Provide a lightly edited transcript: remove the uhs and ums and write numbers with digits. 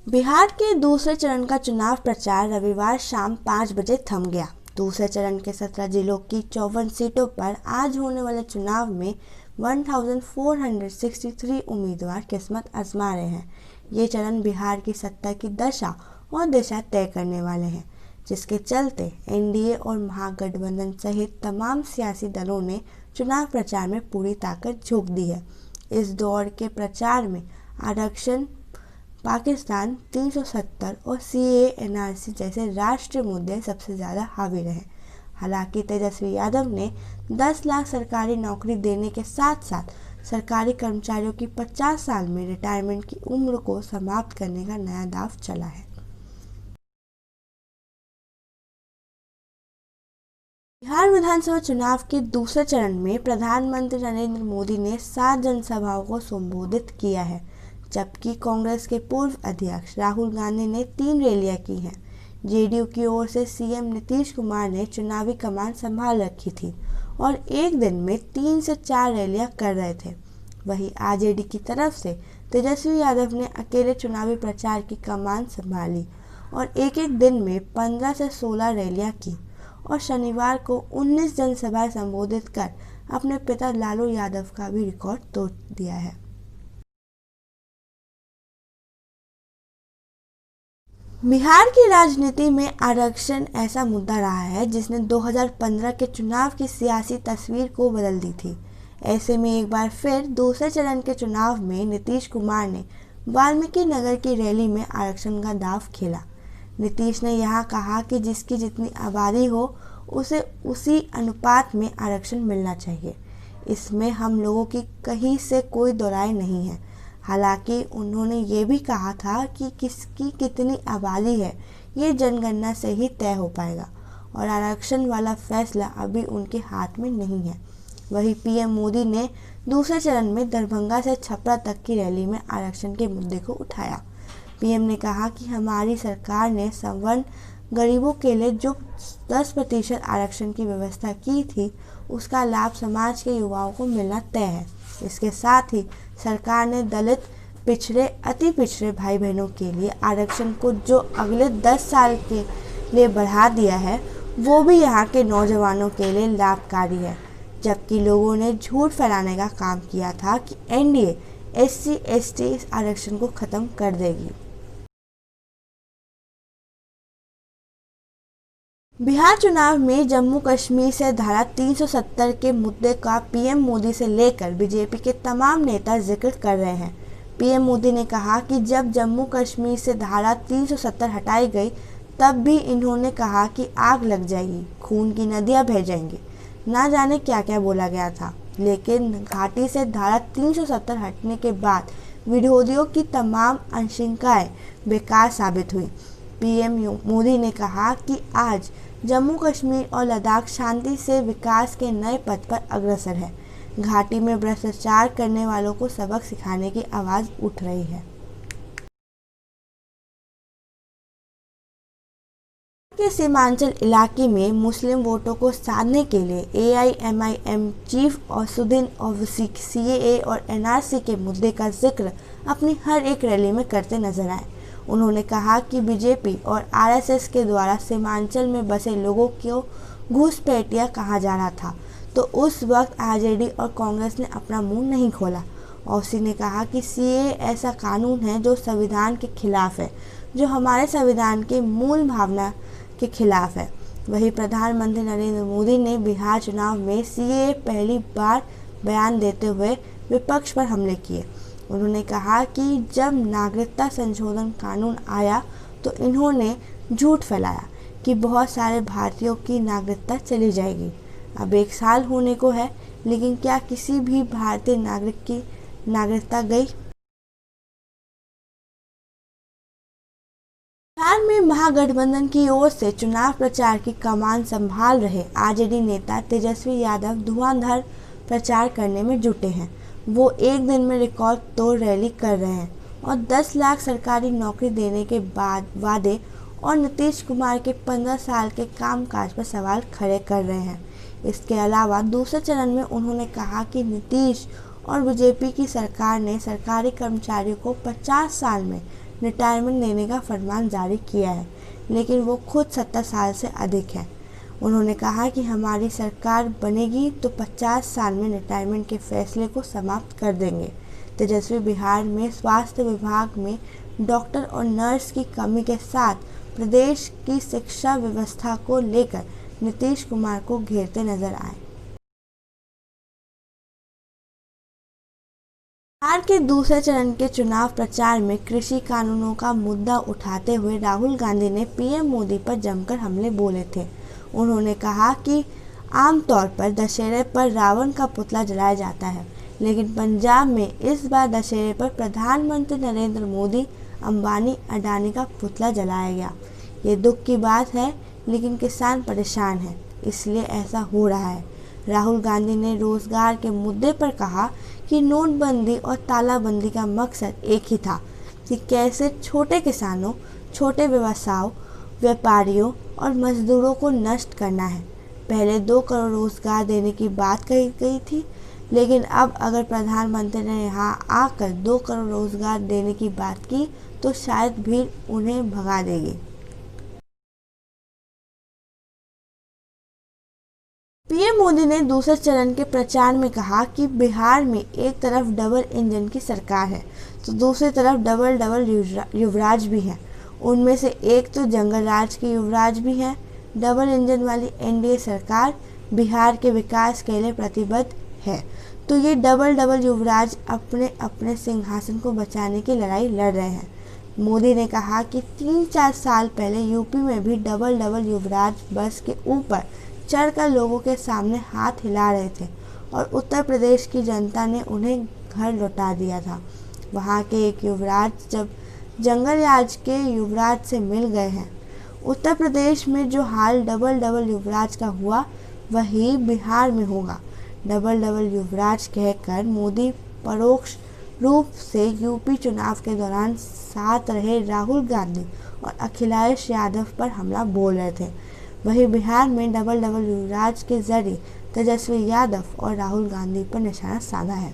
बिहार के दूसरे चरण का चुनाव प्रचार रविवार शाम 5 बजे थम गया। दूसरे चरण के 17 जिलों की 54 सीटों पर आज होने वाले चुनाव में 1463 उम्मीदवार किस्मत आजमा रहे हैं। ये चरण बिहार की सत्ता की दशा और दिशा तय करने वाले हैं, जिसके चलते एनडीए और महागठबंधन सहित तमाम सियासी दलों ने चुनाव प्रचार में पूरी ताकत झोंक दी है। इस दौर के प्रचार में आरक्षण, पाकिस्तान 370 और सीएए एनआरसी जैसे राष्ट्रीय मुद्दे सबसे ज़्यादा हावी रहे। हालांकि तेजस्वी यादव ने 10 लाख सरकारी नौकरी देने के साथ साथ सरकारी कर्मचारियों की 50 साल में रिटायरमेंट की उम्र को समाप्त करने का नया दांव चला है। बिहार विधानसभा चुनाव के दूसरे चरण में प्रधानमंत्री नरेंद्र मोदी ने 7 जनसभाओं को संबोधित किया है, जबकि कांग्रेस के पूर्व अध्यक्ष राहुल गांधी ने 3 रैलियां की हैं। जेडीयू की ओर से सीएम नीतीश कुमार ने चुनावी कमान संभाल रखी थी और एक दिन में 3 से 4 रैलियां कर रहे थे। वहीं आरजेडी की तरफ से तेजस्वी यादव ने अकेले चुनावी प्रचार की कमान संभाली और एक एक दिन में 15 से 16 रैलियां की और शनिवार को 19 जनसभाएं संबोधित कर अपने पिता लालू यादव का भी रिकॉर्ड तोड़ दिया है। बिहार की राजनीति में आरक्षण ऐसा मुद्दा रहा है जिसने 2015 के चुनाव की सियासी तस्वीर को बदल दी थी। ऐसे में एक बार फिर दूसरे चरण के चुनाव में नीतीश कुमार ने वाल्मीकि नगर की रैली में आरक्षण का दांव खेला। नीतीश ने यहाँ कहा कि जिसकी जितनी आबादी हो उसे उसी अनुपात में आरक्षण मिलना चाहिए। इसमें हम लोगों की कहीं से कोई दो राय नहीं है। हालांकि उन्होंने ये भी कहा था कि किसकी कितनी आबादी है ये जनगणना से ही तय हो पाएगा और आरक्षण वाला फैसला अभी उनके हाथ में नहीं है। वहीं पीएम मोदी ने दूसरे चरण में दरभंगा से छपरा तक की रैली में आरक्षण के मुद्दे को उठाया। पीएम ने कहा कि हमारी सरकार ने सवर्ण गरीबों के लिए जो 10% आरक्षण की व्यवस्था की थी उसका लाभ समाज के युवाओं को मिलना तय है। इसके साथ ही सरकार ने दलित, पिछड़े, अति पिछड़े भाई बहनों के लिए आरक्षण को जो अगले 10 साल के लिए बढ़ा दिया है वो भी यहाँ के नौजवानों के लिए लाभकारी है। जबकि लोगों ने झूठ फैलाने का काम किया था कि एनडीए SC/ST आरक्षण को खत्म कर देगी। बिहार चुनाव में जम्मू कश्मीर से धारा 370 के मुद्दे का पीएम मोदी से लेकर बीजेपी के तमाम नेता जिक्र कर रहे हैं। पीएम मोदी ने कहा कि जब जम्मू कश्मीर से धारा 370 हटाई गई तब भी इन्होंने कहा कि आग लग जाएगी, खून की नदियां बह जाएंगी, ना जाने क्या क्या बोला गया था। लेकिन घाटी से धारा 370 हटने के बाद विरोधियों की तमाम आशंकाएं बेकार साबित हुई। पीएम मोदी ने कहा कि आज जम्मू कश्मीर और लद्दाख शांति से विकास के नए पथ पर अग्रसर है। घाटी में भ्रष्टाचार करने वालों को सबक सिखाने की आवाज़ उठ रही है। के सीमांचल इलाके में मुस्लिम वोटों को साधने के लिए AIMIM chief Asaduddin Owaisi CAA और NRC के मुद्दे का जिक्र अपनी हर एक रैली में करते नजर आए। उन्होंने कहा कि बीजेपी और RSS के द्वारा सीमांचल में बसे लोगों को घुसपैठिया कहा जा रहा था, तो उस वक्त आरजेडी और कांग्रेस ने अपना मुंह नहीं खोला। ओवैसी ने कहा कि CAA ऐसा कानून है जो संविधान के खिलाफ है, जो हमारे संविधान के मूल भावना के खिलाफ है। वहीं प्रधानमंत्री नरेंद्र मोदी ने बिहार चुनाव में CAA पहली बार बयान देते हुए विपक्ष पर हमले किए। उन्होंने कहा कि जब नागरिकता संशोधन कानून आया तो इन्होंने झूठ फैलाया कि बहुत सारे भारतीयों की नागरिकता चली जाएगी। अब 1 साल होने को है, लेकिन क्या किसी भी भारतीय नागरिक की नागरिकता गई? बिहार में महागठबंधन की ओर से चुनाव प्रचार की कमान संभाल रहे आरजेडी नेता तेजस्वी यादव धुआंधार प्रचार करने में जुटे हैं। वो एक दिन में रिकॉर्ड तोड़ रैली कर रहे हैं और 10 लाख सरकारी नौकरी देने के बाद वादे और नीतीश कुमार के 15 साल के कामकाज पर सवाल खड़े कर रहे हैं। इसके अलावा दूसरे चरण में उन्होंने कहा कि नीतीश और बीजेपी की सरकार ने सरकारी कर्मचारियों को 50 साल में रिटायरमेंट देने का फरमान जारी किया है, लेकिन वो खुद 70 साल से अधिक है। उन्होंने कहा कि हमारी सरकार बनेगी तो 50 साल में रिटायरमेंट के फैसले को समाप्त कर देंगे। तेजस्वी बिहार में स्वास्थ्य विभाग में डॉक्टर और नर्स की कमी के साथ प्रदेश की शिक्षा व्यवस्था को लेकर नीतीश कुमार को घेरते नजर आए। बिहार के दूसरे चरण के चुनाव प्रचार में कृषि कानूनों का मुद्दा उठाते हुए राहुल गांधी ने पीएम मोदी पर जमकर हमले बोले थे। उन्होंने कहा कि आमतौर पर दशहरे पर रावण का पुतला जलाया जाता है, लेकिन पंजाब में इस बार दशहरे पर प्रधानमंत्री नरेंद्र मोदी, अंबानी, अडानी का पुतला जलाया गया। ये दुख की बात है, लेकिन किसान परेशान हैं, इसलिए ऐसा हो रहा है। राहुल गांधी ने रोजगार के मुद्दे पर कहा कि नोटबंदी और तालाबंदी का मकसद एक ही था कि कैसे छोटे किसानों, छोटे व्यवसायों, व्यापारियों और मजदूरों को नष्ट करना है। पहले 2 करोड़ रोजगार देने की बात कही गई थी, लेकिन अब अगर प्रधानमंत्री ने यहाँ आकर 2 करोड़ रोजगार देने की बात की तो शायद भीड़ उन्हें भगा देगी। पीएम मोदी ने दूसरे चरण के प्रचार में कहा कि बिहार में एक तरफ डबल इंजन की सरकार है तो दूसरी तरफ डबल युवराज भी हैं। उनमें से एक तो जंगल राज के युवराज भी हैं। डबल इंजन वाली एनडीए सरकार बिहार के विकास के लिए प्रतिबद्ध है, तो ये डबल युवराज अपने अपने सिंहासन को बचाने की लड़ाई लड़ रहे हैं। मोदी ने कहा कि 3-4 साल पहले यूपी में भी डबल युवराज बस के ऊपर चढ़कर लोगों के सामने हाथ हिला रहे थे और उत्तर प्रदेश की जनता ने उन्हें घर लौटा दिया था। वहाँ के एक युवराज जब जंगल राज के युवराज से मिल गए हैं। उत्तर प्रदेश में जो हाल डबल युवराज का हुआ वही बिहार में होगा। डबल युवराज कहकर मोदी परोक्ष रूप से यूपी चुनाव के दौरान साथ रहे राहुल गांधी और अखिलेश यादव पर हमला बोल रहे थे। वहीं बिहार में डबल युवराज के जरिए तेजस्वी यादव और राहुल गांधी पर निशाना साधा है।